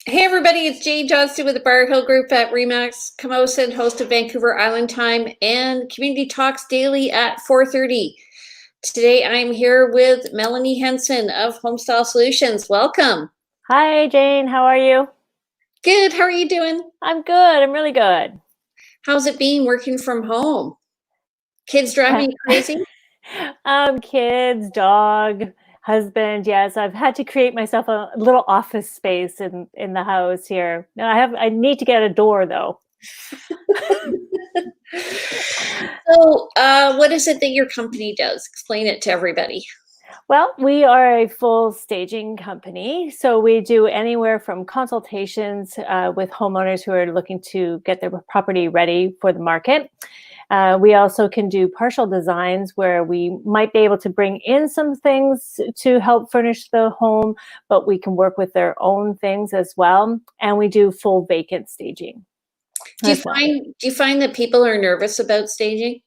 Hey everybody, it's Jane Johnston with the Bar Hill Group at Remax Camosun, host of Vancouver Island Time and Community Talks daily at 4:30. Today I'm here with Melanie Henson of Homestyle Solutions. Welcome. Hi, Jane. How are you? Good. How are you doing? I'm good. I'm really good. How's it been working from home? Kids driving you crazy? Kids, dog, husband. Yes, I've had to create myself a little office space in the house here. Now I need to get a door though. So, what is it that your company does? Explain it to everybody. Well, we are a full staging company. So we do anywhere from consultations with homeowners who are looking to get their property ready for the market. We also can do partial designs where we might be able to bring in some things to help furnish the home, but we can work with their own things as well. And we do full vacant staging Do you as well. find that people are nervous about staging?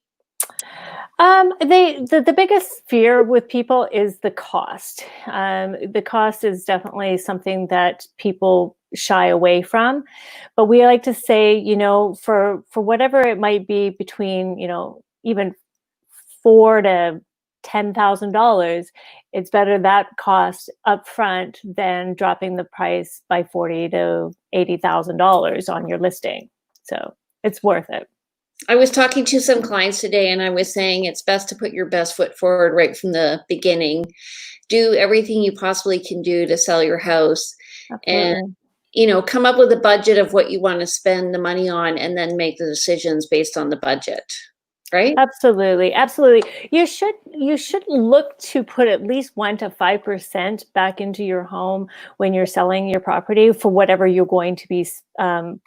The biggest fear with people is the cost. The cost is definitely something that people shy away from, but we like to say, for whatever it might be between, even $4,000 to $10,000, it's better that cost upfront than dropping the price by $40,000 to $80,000 on your listing. So it's worth it. I was talking to some clients today and I was saying it's best to put your best foot forward right from the beginning. Do everything you possibly can do to sell your house and Absolutely. come up with a budget of what you want to spend the money on and then make the decisions based on the budget. Right? Absolutely, absolutely. You should look to put at least 1 to 5% back into your home when you're selling your property for whatever you're going to be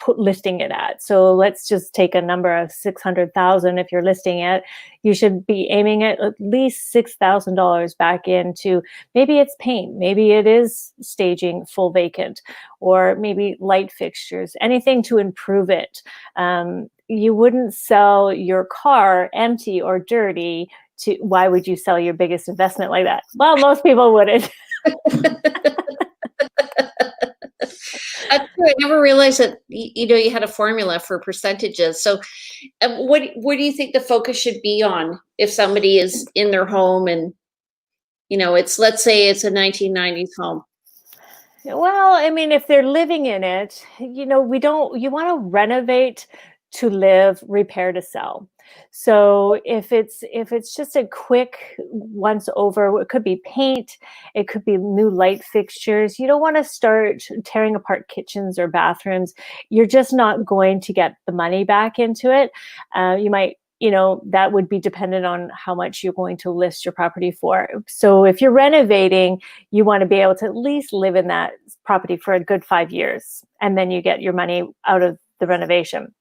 listing it at. So let's just take a number of 600,000. If you're listing it, you should be aiming at least $6,000 back into, maybe it's paint, maybe it is staging full vacant, or maybe light fixtures, anything to improve it. You wouldn't sell your car empty or dirty. Why would you sell your biggest investment like that? Well, most people wouldn't. That's true. I never realized that you had a formula for percentages. So, what do you think the focus should be on if somebody is in their home and it's, let's say it's a 1990s home? Well, I mean, if they're living in it, you want to renovate to live, repair to sell. So if it's just a quick once over, it could be paint, it could be new light fixtures. You don't want to start tearing apart kitchens or bathrooms. You're just not going to get the money back into it. You might, that would be dependent on how much you're going to list your property for. So if you're renovating, you want to be able to at least live in that property for a good 5 years, and then you get your money out of the renovation.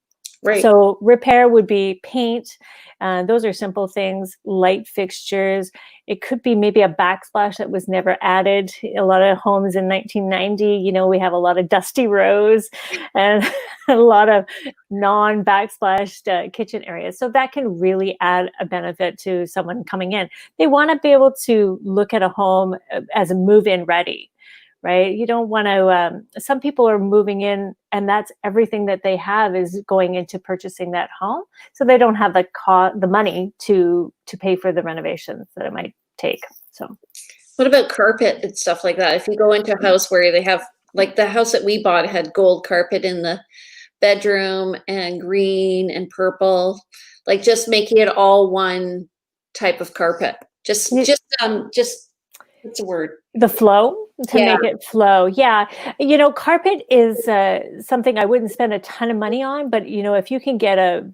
Right. So repair would be paint. Those are simple things. Light fixtures. It could be maybe a backsplash that was never added. A lot of homes in 1990, we have a lot of dusty rows and a lot of non-backsplashed kitchen areas. So that can really add a benefit to someone coming in. They want to be able to look at a home as a move-in ready. Right? You don't want to, some people are moving in and that's everything that they have is going into purchasing that home. So they don't have the money to pay for the renovations that it might take. So What about carpet and stuff like that? If you go into a house where they have, like the house that we bought had gold carpet in the bedroom and green and purple, like just making it all one type of carpet. Just what's the word? the flow to Yeah. make it flow. Yeah. Carpet is something I wouldn't spend a ton of money on, but if you can get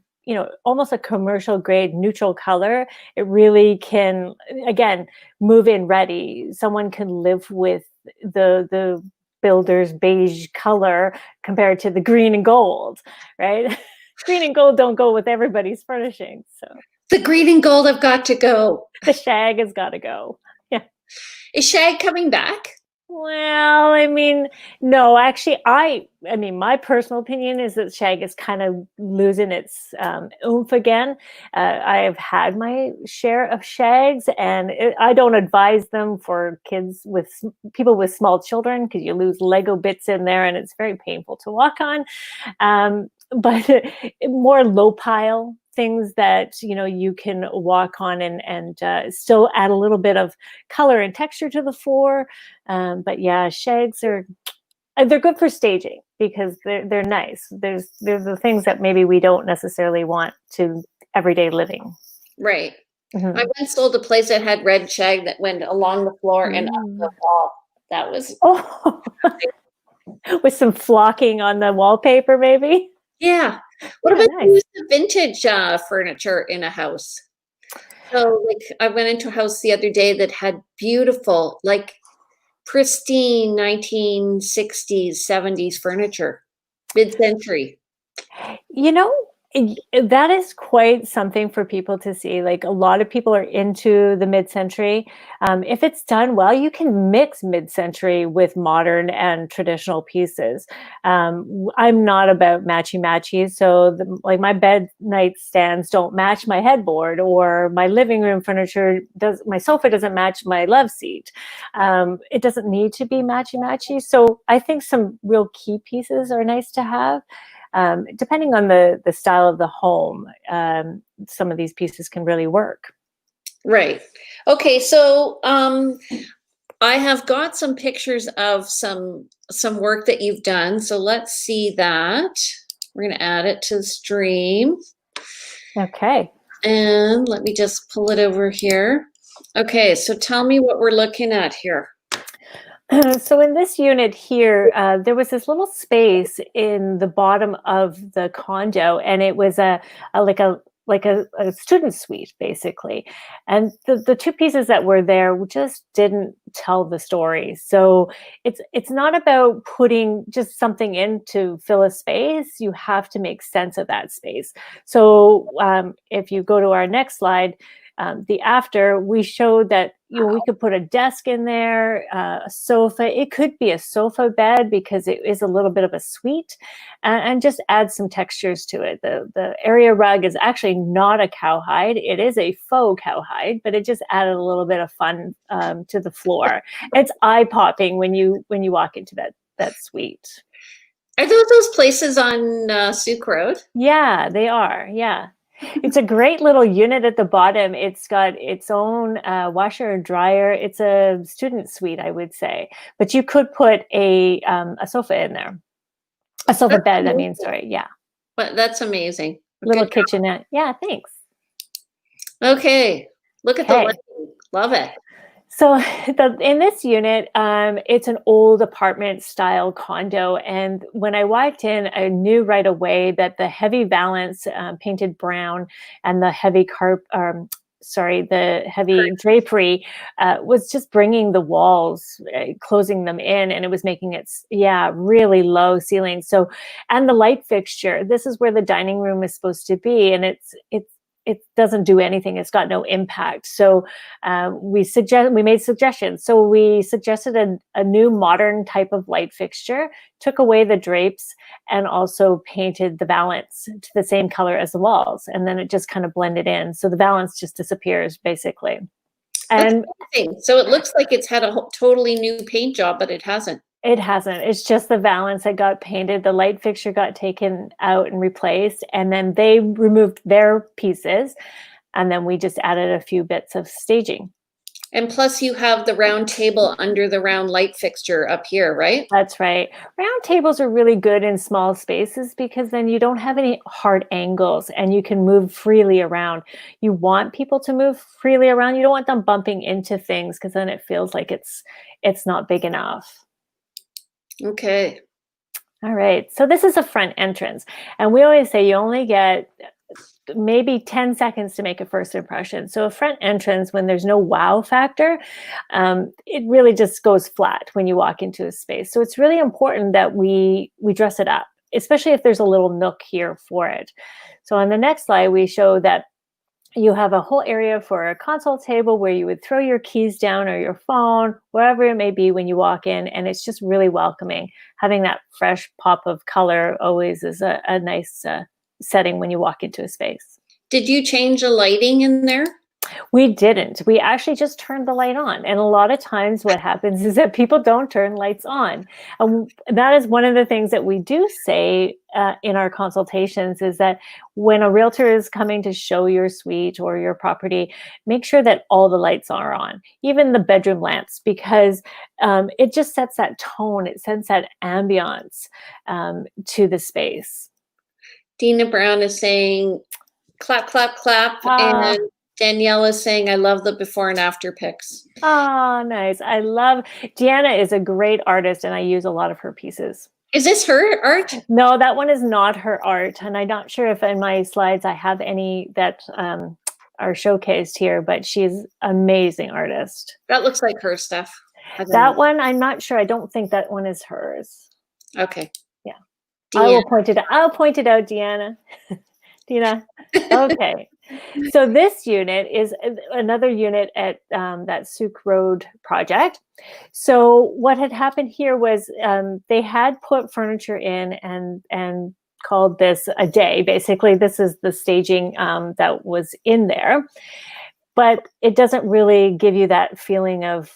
almost a commercial grade neutral color, it really can, again, move in ready. Someone can live with the builder's beige color compared to the green and gold, right? Green and gold don't go with everybody's furnishings. So The green and gold have got to go. the shag has got to go. Yeah. Is shag coming back? Well, I mean, no, actually, I mean, my personal opinion is that shag is kind of losing its oomph again. I have had my share of shags, and I don't advise them for kids with people with small children because you lose Lego bits in there, and it's very painful to walk on. But more low pile things that you can walk on and still add a little bit of color and texture to the floor. But yeah, shags are they're good for staging because they're nice. There's the things that maybe we don't necessarily want to everyday living. Right. I Mhm. once sold a place that had red shag that went along the floor and up the Mm. wall. That was Oh, with some flocking on the wallpaper, maybe. yeah. What Yeah, about the nice. use of vintage furniture in a house? So, like, I went into a house the other day that had beautiful, like pristine 1960s, 70s furniture, mid-century. You know, that is quite something for people to see. Like a lot of people are into the mid-century. If it's done well, you can mix mid-century with modern and traditional pieces. I'm not about matchy-matchy, so like my bed nightstands don't match my headboard, or my living room furniture does. My sofa doesn't match my love seat. It doesn't need to be matchy-matchy. So I think some real key pieces are nice to have. Depending on the style of the home, some of these pieces can really work. Right. Okay, so I have got some pictures of some work that you've done. So let's see that. We're going to add it to the stream. Okay. And let me just pull it over here. Okay, so tell me what we're looking at here. So in this unit here, there was this little space in the bottom of the condo, and it was a student suite basically. And the two pieces that were there just didn't tell the story. So it's not about putting just something in to fill a space. You have to make sense of that space. So if you go to our next slide, the after, we showed that we could put a desk in there, a sofa. It could be a sofa bed because it is a little bit of a suite, and just add some textures to it. The area rug is actually not a cowhide; it is a faux cowhide, but it just added a little bit of fun to the floor. It's eye popping when you walk into that suite. Are those places on Souk Road? Yeah, they are. Yeah. It's a great little unit at the bottom. It's got its own washer and dryer. It's a student suite, I would say. But you could put a sofa in there. A sofa That's bed, I mean, amazing. sorry. Yeah. But that's amazing. Little Good kitchenette. Yeah, thanks. job. Okay, look at the Okay. lighting. Love it. So in this unit, it's an old apartment style condo. And when I walked in, I knew right away that the heavy valance painted brown and the heavy the heavy drapery was just bringing the walls, closing them in, and it was making it, really low ceiling. So, and the light fixture, this is where the dining room is supposed to be. And it doesn't do anything. It's got no impact. So we made suggestions. So we suggested a new modern type of light fixture, took away the drapes, and also painted the valance to the same color as the walls. And then it just kind of blended in. So the valance just disappears basically. That's And amazing. So it looks like it's had a totally new paint job, but it hasn't. it hasn't. It's just the valance that got painted. The light fixture got taken out and replaced. And then they removed their pieces. And then we just added a few bits of staging. And plus you have the round table under the round light fixture up here, right? That's right. Round tables are really good in small spaces because then you don't have any hard angles and you can move freely around. You want people to move freely around. You don't want them bumping into things because then it feels like it's not big enough. Okay. All right. So this is a front entrance. And we always say you only get maybe 10 seconds to make a first impression. So a front entrance, when there's no wow factor, it really just goes flat when you walk into a space. So it's really important that we dress it up, especially if there's a little nook here for it. So on the next slide, we show that You have a whole area for a console table where you would throw your keys down or your phone, wherever it may be when you walk in. And it's just really welcoming. Having that fresh pop of color always is a nice setting when you walk into a space. Did you change the lighting in there? We didn't. We actually just turned the light on. And a lot of times what happens is that people don't turn lights on. That is one of the things that we do say in our consultations, is that when a realtor is coming to show your suite or your property, make sure that all the lights are on, even the bedroom lamps, because it just sets that tone. It sends that ambiance to the space. Dina Brown is saying, clap, clap, clap. And Danielle is saying, I love the before and after pics. Oh, nice. I love, Deanna is a great artist, and I use a lot of her pieces. Is this her art? No, that one is not her art. And I'm not sure if in my slides I have any that are showcased here, but she's amazing artist. That looks like her stuff. That one, I'm not sure. I don't think that one is hers. Okay. Yeah. Deanna. I will point it out. I'll point it out, Deanna. Dina. Okay. So this unit is another unit at that Souk Road project. So what had happened here was they had put furniture in and called this a day. Basically, this is the staging that was in there, but it doesn't really give you that feeling of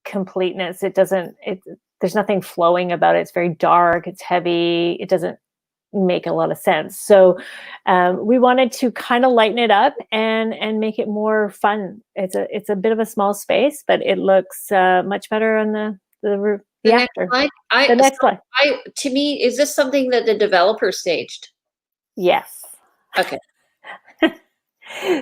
completeness. There's nothing flowing about it. It's very dark. It's heavy. It doesn't make a lot of sense. So we wanted to kind of lighten it up and make it more fun. It's a bit of a small space, but it looks much better on the next slide. The next slide. To me, is this something that the developer staged? Yes. Okay.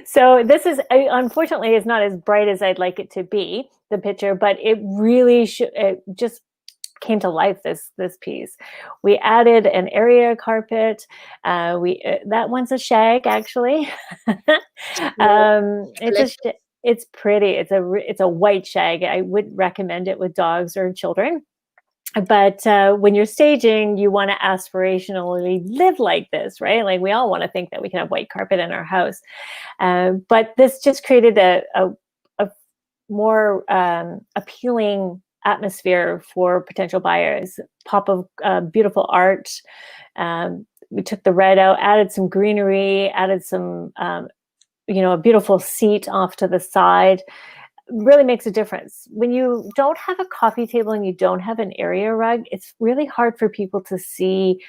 So this is, unfortunately, is not as bright as I'd like it to be, the picture, but it really it just came to life, this piece. We added an area carpet. That one's a shag, actually. It's pretty. It's a white shag. I would recommend it with dogs or children. But when you're staging, you want to aspirationally live like this, right? Like, we all want to think that we can have white carpet in our house. But this just created a more appealing atmosphere for potential buyers. Pop of beautiful art. We took the red out, added some greenery, added some, a beautiful seat off to the side. Really makes a difference. When you don't have a coffee table and you don't have an area rug, it's really hard for people to see,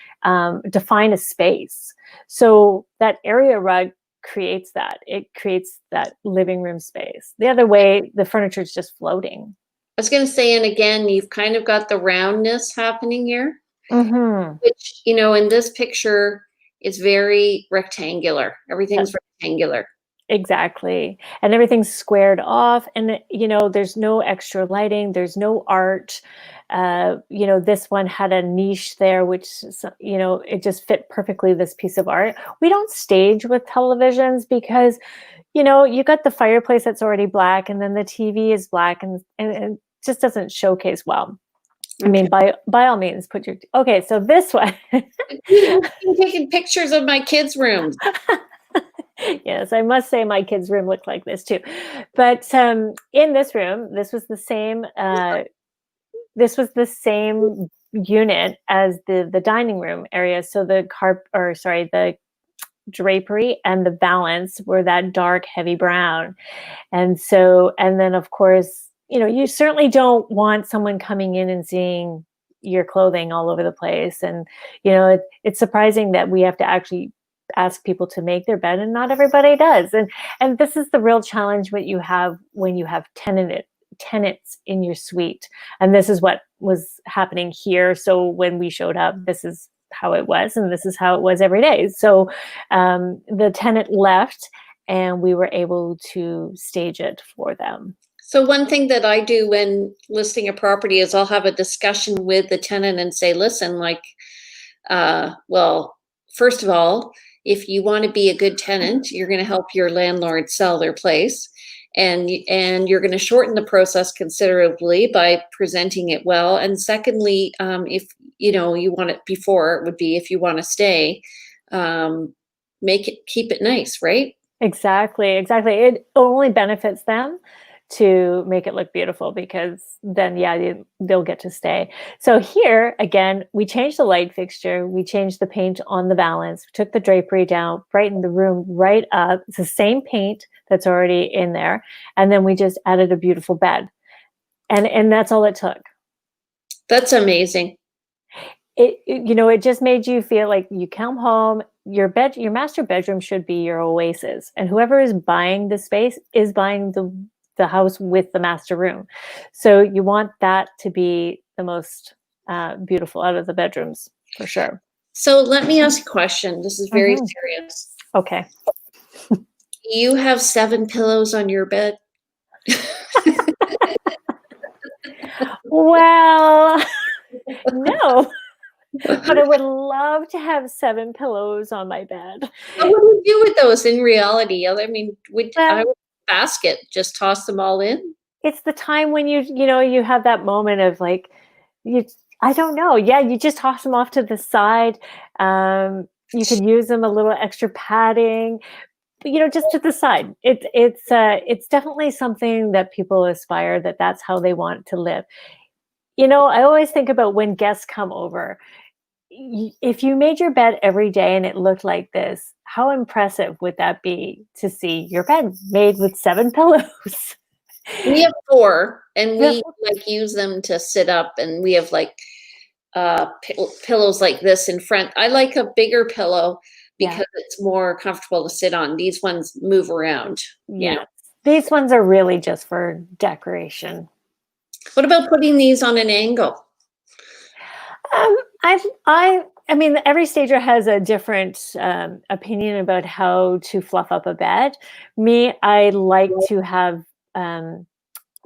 define a space. So that area rug creates that. It creates that living room space. The other way, the furniture is just floating. I was going to say, and again, you've kind of got the roundness happening here, which, in this picture is very rectangular. Everything's rectangular. Exactly. And everything's squared off, and there's no extra lighting, there's no art. This one had a niche there, which, it just fit perfectly, this piece of art. We don't stage with televisions because, you got the fireplace that's already black, and then the TV is black, and it just doesn't showcase well. Okay. I mean, by all means, okay, so this one. I'm taking pictures of my kids' rooms. Yes, I must say my kids' room looked like this too. But in this room, this was the same. This was the same unit as the dining room area. So the drapery and the valance were that dark, heavy brown. And then of course, you certainly don't want someone coming in and seeing your clothing all over the place. And it's surprising that we have to actually ask people to make their bed, and not everybody does. And this is the real challenge what you have when you have tenants in your suite. And this is what was happening here. So when we showed up, this is how it was, and this is how it was every day. So the tenant left, and we were able to stage it for them. So one thing that I do when listing a property is I'll have a discussion with the tenant and say, listen, well, first of all, if you want to be a good tenant, you're going to help your landlord sell their place, and you're going to shorten the process considerably by presenting it well. And secondly, if you want it, before it would be, if you want to stay, keep it nice, right? Exactly, exactly. It only benefits them to make it look beautiful because then, yeah, they'll get to stay. So here, again, we changed the light fixture, we changed the paint on the valance, took the drapery down, brightened the room right up. It's the same paint that's already in there, and then we just added a beautiful bed, and that's all it took. That's amazing. It just made you feel like you come home, your master bedroom should be your oasis, and whoever is buying the space is buying the house with the master room. So you want that to be the most beautiful out of the bedrooms for sure. So let me ask a question. This is very Mhm. serious. Okay. You have 7 pillows on your bed? Well, no, but I would love to have 7 pillows on my bed. What do you do with those in reality? I mean, I Well, would basket, just toss them all in? it's the time when you have that moment of like, you I don't know. Yeah, you just toss them off to the side. You could use them a little extra padding, but, just to the side. It's definitely something that people aspire that that's how they want to live. I always think about when guests come over. If you made your bed every day and it looked like this, how impressive would that be to see your bed made with 7 pillows? We have 4, and You have we, like, use them to sit up, and we have, like, pillows like this in front. I like a bigger pillow Yeah. because it's more comfortable to sit on. These ones move around, you know? Yes. These ones are really just for decoration. What about putting these on an angle? Um, I mean, every stager has a different opinion about how to fluff up a bed. Me, I like to have um,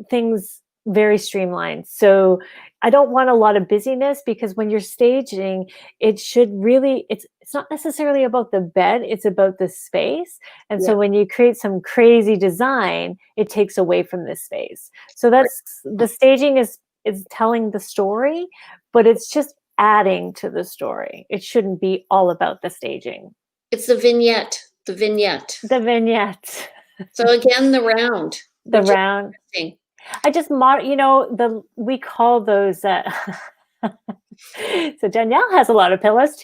things very streamlined. So I don't want a lot of busyness because when you're staging, it's not necessarily about the bed, it's about the space. And Yeah, so when you create some crazy design, it takes away from the space. So right. that's the staging is telling the story, but it's just adding to the story. It shouldn't be all about the staging. It's the vignette, the vignette. The vignette, So again, the round, the which is round. interesting. I just we call those so Danielle has a lot of pillows